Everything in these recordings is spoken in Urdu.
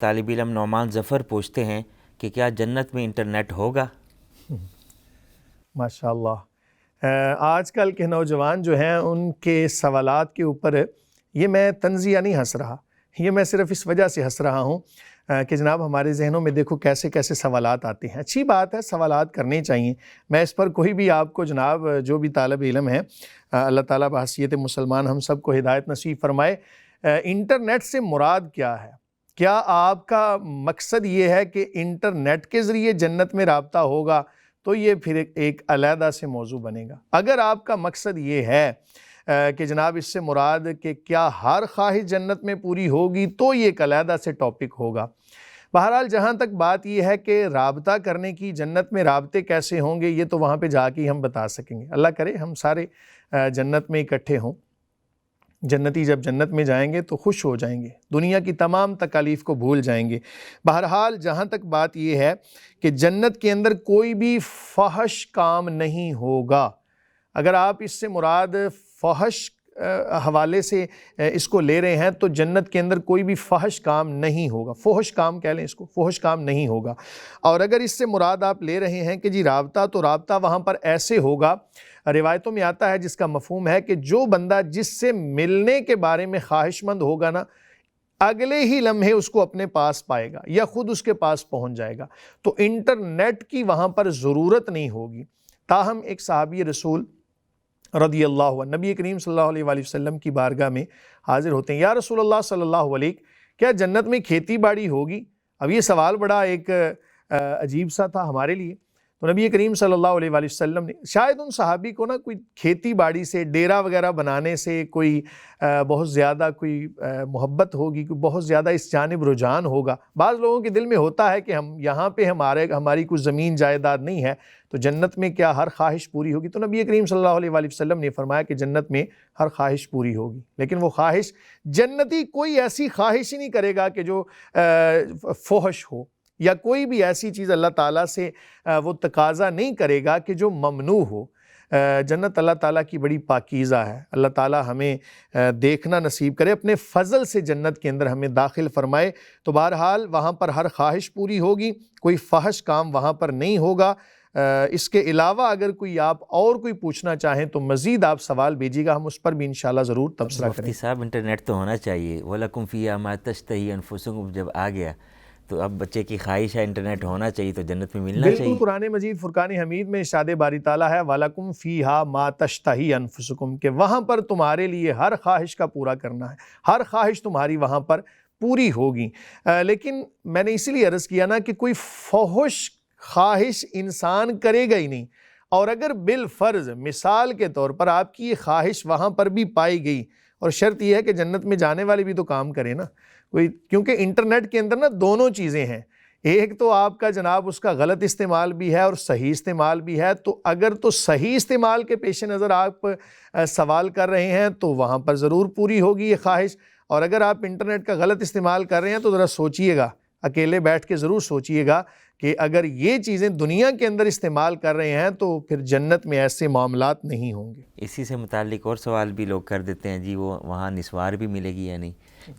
طالب علم نعمان ظفر پوچھتے ہیں کہ کیا جنت میں انٹرنیٹ ہوگا؟ ماشاء اللہ، آج کل کے نوجوان جو ہیں ان کے سوالات کے اوپر یہ میں طنزیہ نہیں ہنس رہا، یہ میں صرف اس وجہ سے ہنس رہا ہوں کہ جناب ہمارے ذہنوں میں دیکھو کیسے کیسے سوالات آتے ہیں۔ اچھی بات ہے، سوالات کرنے چاہیے، میں اس پر کوئی بھی آپ کو جناب جو بھی طالب علم ہے اللہ تعالیٰ بحیثیت مسلمان ہم سب کو ہدایت نصیب فرمائے۔ انٹرنیٹ سے مراد کیا ہے؟ کیا آپ کا مقصد یہ ہے کہ انٹرنیٹ کے ذریعے جنت میں رابطہ ہوگا؟ تو یہ پھر ایک علیحدہ سے موضوع بنے گا۔ اگر آپ کا مقصد یہ ہے کہ جناب اس سے مراد کہ کیا ہر خواہش جنت میں پوری ہوگی، تو یہ ایک علیحدہ سے ٹاپک ہوگا۔ بہرحال جہاں تک بات یہ ہے کہ رابطہ کرنے کی، جنت میں رابطے کیسے ہوں گے، یہ تو وہاں پہ جا کے ہم بتا سکیں گے۔ اللہ کرے ہم سارے جنت میں اکٹھے ہوں۔ جنتی جب جنت میں جائیں گے تو خوش ہو جائیں گے، دنیا کی تمام تکالیف کو بھول جائیں گے۔ بہرحال جہاں تک بات یہ ہے کہ جنت کے اندر کوئی بھی فحش کام نہیں ہوگا۔ اگر آپ اس سے مراد فحش حوالے سے اس کو لے رہے ہیں تو جنت کے اندر کوئی بھی فحش کام نہیں ہوگا، فحش کام کہہ لیں اس کو، فحش کام نہیں ہوگا۔ اور اگر اس سے مراد آپ لے رہے ہیں کہ جی رابطہ، تو رابطہ وہاں پر ایسے ہوگا، روایتوں میں آتا ہے جس کا مفہوم ہے کہ جو بندہ جس سے ملنے کے بارے میں خواہش مند ہوگا نا، اگلے ہی لمحے اس کو اپنے پاس پائے گا یا خود اس کے پاس پہنچ جائے گا۔ تو انٹرنیٹ کی وہاں پر ضرورت نہیں ہوگی۔ تاہم ایک صحابی رسول رضی اللہ عنہ نبی کریم صلی اللہ علیہ وآلہ وسلم کی بارگاہ میں حاضر ہوتے ہیں، یا رسول اللہ صلی اللہ علیہ، کیا جنت میں کھیتی باڑی ہوگی؟ اب یہ سوال بڑا ایک عجیب سا تھا ہمارے لیے۔ تو نبی کریم صلی اللہ علیہ وآلہ وسلم نے، شاید ان صحابی کو نا کوئی کھیتی باڑی سے، ڈیرا وغیرہ بنانے سے کوئی بہت زیادہ کوئی محبت ہوگی، کوئی بہت زیادہ اس جانب رجحان ہوگا۔ بعض لوگوں کے دل میں ہوتا ہے کہ ہم یہاں پہ ہماری کوئی زمین جائیداد نہیں ہے، تو جنت میں کیا ہر خواہش پوری ہوگی؟ تو نبی کریم صلی اللہ علیہ وآلہ وسلم نے فرمایا کہ جنت میں ہر خواہش پوری ہوگی، لیکن وہ خواہش، جنتی کوئی ایسی خواہش ہی نہیں کرے گا کہ جو فحش ہو، یا کوئی بھی ایسی چیز اللہ تعالیٰ سے وہ تقاضا نہیں کرے گا کہ جو ممنوع ہو۔ جنت اللہ تعالیٰ کی بڑی پاکیزہ ہے، اللہ تعالیٰ ہمیں دیکھنا نصیب کرے، اپنے فضل سے جنت کے اندر ہمیں داخل فرمائے۔ تو بہرحال وہاں پر ہر خواہش پوری ہوگی، کوئی فحش کام وہاں پر نہیں ہوگا۔ اس کے علاوہ اگر کوئی آپ اور کوئی پوچھنا چاہیں تو مزید آپ سوال بھیجیے گا، ہم اس پر بھی انشاءاللہ ضرور تبصرہ کریں۔ مفتی صاحب انٹرنیٹ تو ہونا چاہیے، وَلَكُمْ فِيهَا مَا تَشْتَهِي أَنفُسُكُمْ جب آ گیا تو اب بچے کی خواہش ہے انٹرنیٹ ہونا چاہیے تو جنت میں ملنا چاہیے۔ بالکل، قرآن مجید فرقان حمید میں ارشاد باری تعالیٰ ہے وَلَكُمْ فِيهَا مَا تَشْتَهِي أَنفُسُكُمْ، کہ وہاں پر تمہارے لیے ہر خواہش کا پورا کرنا ہے، ہر خواہش تمہاری وہاں پر پوری ہوگی۔ لیکن میں نے اسی لیے عرض کیا نا کہ کوئی فحش خواہش انسان کرے گا ہی نہیں، اور اگر بالفرض مثال کے طور پر آپ کی یہ خواہش وہاں پر بھی پائی گئی، اور شرط یہ ہے کہ جنت میں جانے والے بھی تو کام کرے نا کوئی، کیونکہ انٹرنیٹ کے اندر نا دونوں چیزیں ہیں، ایک تو آپ کا جناب اس کا غلط استعمال بھی ہے اور صحیح استعمال بھی ہے۔ تو اگر تو صحیح استعمال کے پیش نظر آپ سوال کر رہے ہیں تو وہاں پر ضرور پوری ہوگی یہ خواہش، اور اگر آپ انٹرنیٹ کا غلط استعمال کر رہے ہیں تو ذرا سوچئے گا، اکیلے بیٹھ کے ضرور سوچئے گا کہ اگر یہ چیزیں دنیا کے اندر استعمال کر رہے ہیں تو پھر جنت میں ایسے معاملات نہیں ہوں گے۔ اسی سے متعلق اور سوال بھی لوگ کر دیتے ہیں، جی وہ وہاں نسوار بھی ملے گی یا نہیں؟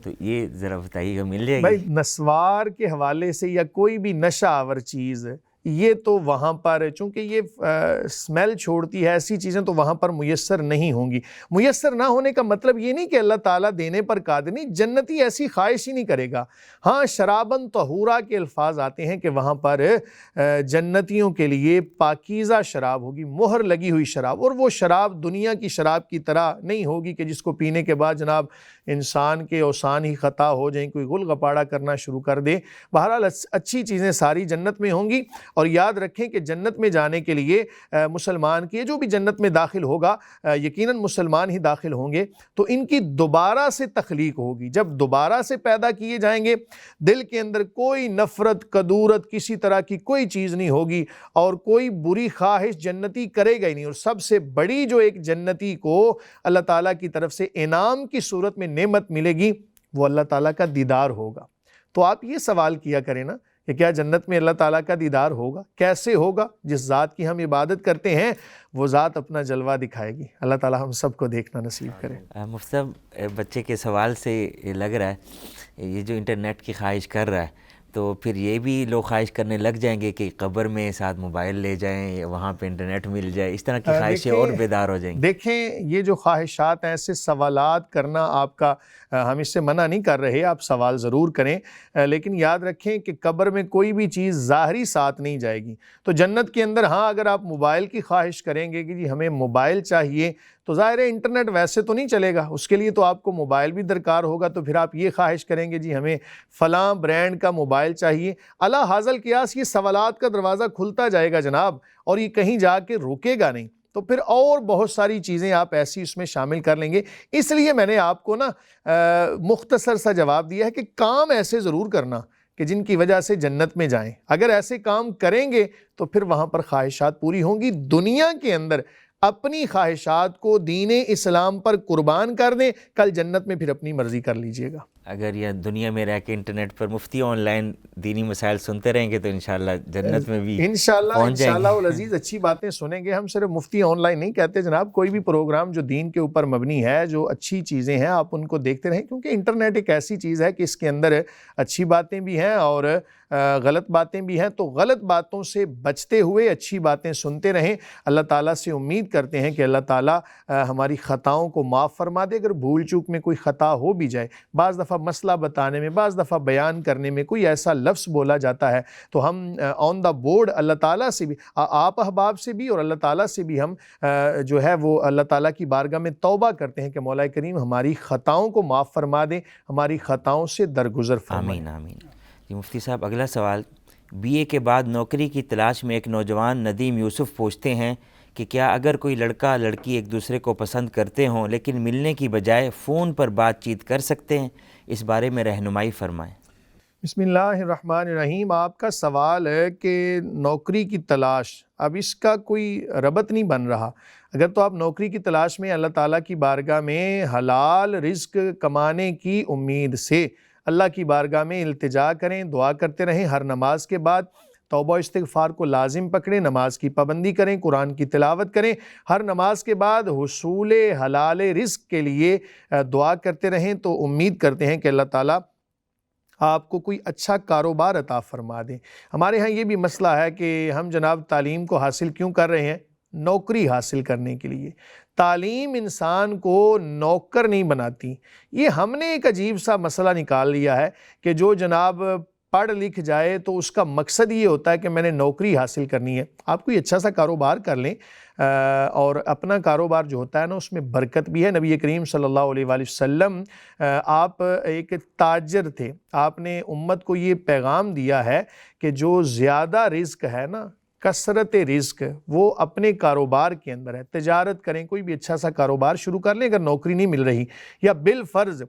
تو یہ ذرا بتائیے گا، مل جائے گی؟ بھائی نسوار کے حوالے سے یا کوئی بھی نشہ آور چیز، یہ تو وہاں پر چونکہ یہ سمیل چھوڑتی ہے، ایسی چیزیں تو وہاں پر میسر نہیں ہوں گی۔ میسر نہ ہونے کا مطلب یہ نہیں کہ اللہ تعالیٰ دینے پر قادر نہیں، جنتی ایسی خواہش ہی نہیں کرے گا۔ ہاں شرابن طہورا کے الفاظ آتے ہیں کہ وہاں پر جنتیوں کے لیے پاکیزہ شراب ہوگی، مہر لگی ہوئی شراب، اور وہ شراب دنیا کی شراب کی طرح نہیں ہوگی کہ جس کو پینے کے بعد جناب انسان کے اوسان ہی خطا ہو جائیں، کوئی غل غپاڑا کرنا شروع کر دے۔ بہرحال اچھی چیزیں ساری جنت میں ہوں گی، اور یاد رکھیں کہ جنت میں جانے کے لیے مسلمان کی جو بھی جنت میں داخل ہوگا یقیناً مسلمان ہی داخل ہوں گے، تو ان کی دوبارہ سے تخلیق ہوگی۔ جب دوبارہ سے پیدا کیے جائیں گے، دل کے اندر کوئی نفرت، کدورت، کسی طرح کی کوئی چیز نہیں ہوگی، اور کوئی بری خواہش جنتی کرے گا ہی نہیں۔ اور سب سے بڑی جو ایک جنتی کو اللہ تعالیٰ کی طرف سے انعام کی صورت میں نعمت ملے گی، وہ اللہ تعالیٰ کا دیدار ہوگا۔ تو آپ یہ سوال کیا کریں نا کہ کیا جنت میں اللہ تعالیٰ کا دیدار ہوگا؟ کیسے ہوگا؟ جس ذات کی ہم عبادت کرتے ہیں وہ ذات اپنا جلوہ دکھائے گی۔ اللہ تعالیٰ ہم سب کو دیکھنا نصیب کرے۔ مفتی صاحب، بچے کے سوال سے لگ رہا ہے یہ جو انٹرنیٹ کی خواہش کر رہا ہے تو پھر یہ بھی لوگ خواہش کرنے لگ جائیں گے کہ قبر میں ساتھ موبائل لے جائیں یا وہاں پہ انٹرنیٹ مل جائے، اس طرح کی خواہشیں اور بیدار ہو جائیں گی۔ دیکھیں یہ جو خواہشات ہیں، ایسے سوالات کرنا آپ کا، ہم اس سے منع نہیں کر رہے، آپ سوال ضرور کریں، لیکن یاد رکھیں کہ قبر میں کوئی بھی چیز ظاہری ساتھ نہیں جائے گی۔ تو جنت کے اندر ہاں اگر آپ موبائل کی خواہش کریں گے کہ جی ہمیں موبائل چاہیے، تو ظاہر ہے انٹرنیٹ ویسے تو نہیں چلے گا، اس کے لیے تو آپ کو موبائل بھی درکار ہوگا، تو پھر آپ یہ خواہش کریں گے جی ہمیں فلاں برانڈ کا موبائل چاہیے۔ الا حاصل قیاس یہ سوالات کا دروازہ کھلتا جائے گا جناب، اور یہ کہیں جا کے رکے گا نہیں، تو پھر اور بہت ساری چیزیں آپ ایسی اس میں شامل کر لیں گے۔ اس لیے میں نے آپ کو مختصر سا جواب دیا ہے کہ کام ایسے ضرور کرنا کہ جن کی وجہ سے جنت میں جائیں۔ اگر ایسے کام کریں گے تو پھر وہاں پر خواہشات پوری ہوں گی۔ دنیا کے اندر اپنی خواہشات کو دین اسلام پر قربان کر دیں، کل جنت میں پھر اپنی مرضی کر لیجئے گا۔ اگر یہ دنیا میں رہ کے internet per Mufti on line دینی مسائل سنتے رہیں گے تو انشاءاللہ جنت میں بھی پہنچ جائیں گے۔ العزیز اچھی باتیں سنیں گے۔ ہم صرف مفتی آن لائن نہیں کہتے جناب، کوئی بھی پروگرام جو دین کے اوپر مبنی ہے، جو اچھی چیزیں ہیں، آپ ان کو دیکھتے رہیں، کیونکہ انٹرنیٹ ایک ایسی چیز ہے کہ اس کے اندر اچھی باتیں بھی ہیں اور غلط باتیں بھی ہیں، تو غلط باتوں سے بچتے ہوئے اچھی باتیں سنتے رہیں۔ اللہ تعالیٰ سے امید کرتے ہیں کہ اللہ تعالیٰ ہماری خطاؤں کو معاف فرما دے۔ اگر بھول چوک میں کوئی خطا ہو بھی جائے، بعض دفعہ مسئلہ بتانے میں، بعض دفعہ بیان کرنے میں کوئی ایسا لفظ بولا جاتا ہے تو ہم آن دا بورڈ اللہ تعالیٰ سے بھی، آپ احباب سے بھی اور اللہ تعالیٰ سے بھی ہم جو ہے وہ اللہ تعالیٰ کی بارگاہ میں توبہ کرتے ہیں کہ مولا کریم ہماری خطاؤں کو معاف فرما دیں، ہماری خطاؤں سے درگزر فرمائیں۔ آمین آمین۔ جی مفتی صاحب، اگلا سوال، بی اے کے بعد نوکری کی تلاش میں ایک نوجوان ندیم یوسف پوچھتے ہیں کہ کیا اگر کوئی لڑکا لڑکی ایک دوسرے کو پسند کرتے ہوں لیکن ملنے کی بجائے فون پر بات چیت کر سکتے ہیں؟ اس بارے میں رہنمائی فرمائیں۔ بسم اللہ الرحمن الرحیم۔ آپ کا سوال ہے کہ نوکری کی تلاش، اب اس کا کوئی ربط نہیں بن رہا۔ اگر تو آپ نوکری کی تلاش میں اللہ تعالیٰ کی بارگاہ میں حلال رزق کمانے کی امید سے اللہ کی بارگاہ میں التجا کریں، دعا کرتے رہیں، ہر نماز کے بعد توبہ استغفار کو لازم پکڑیں، نماز کی پابندی کریں، قرآن کی تلاوت کریں، ہر نماز کے بعد حصول حلال رزق کے لیے دعا کرتے رہیں، تو امید کرتے ہیں کہ اللہ تعالیٰ آپ کو کوئی اچھا کاروبار عطا فرما دیں۔ ہمارے ہاں یہ بھی مسئلہ ہے کہ ہم جناب تعلیم کو حاصل کیوں کر رہے ہیں؟ نوکری حاصل کرنے کے لیے۔ تعلیم انسان کو نوکر نہیں بناتی۔ یہ ہم نے ایک عجیب سا مسئلہ نکال لیا ہے کہ جو جناب پڑھ لکھ جائے تو اس کا مقصد یہ ہوتا ہے کہ میں نے نوکری حاصل کرنی ہے۔ آپ کوئی اچھا سا کاروبار کر لیں، اور اپنا کاروبار جو ہوتا ہے نا اس میں برکت بھی ہے۔ نبی کریم صلی اللہ علیہ وآلہ وسلم آپ ایک تاجر تھے، آپ نے امت کو یہ پیغام دیا ہے کہ جو زیادہ رزق ہے نا، کثرت رزق، وہ اپنے کاروبار کے اندر ہے۔ تجارت کریں، کوئی بھی اچھا سا کاروبار شروع کر لیں اگر نوکری نہیں مل رہی، یا بالفرض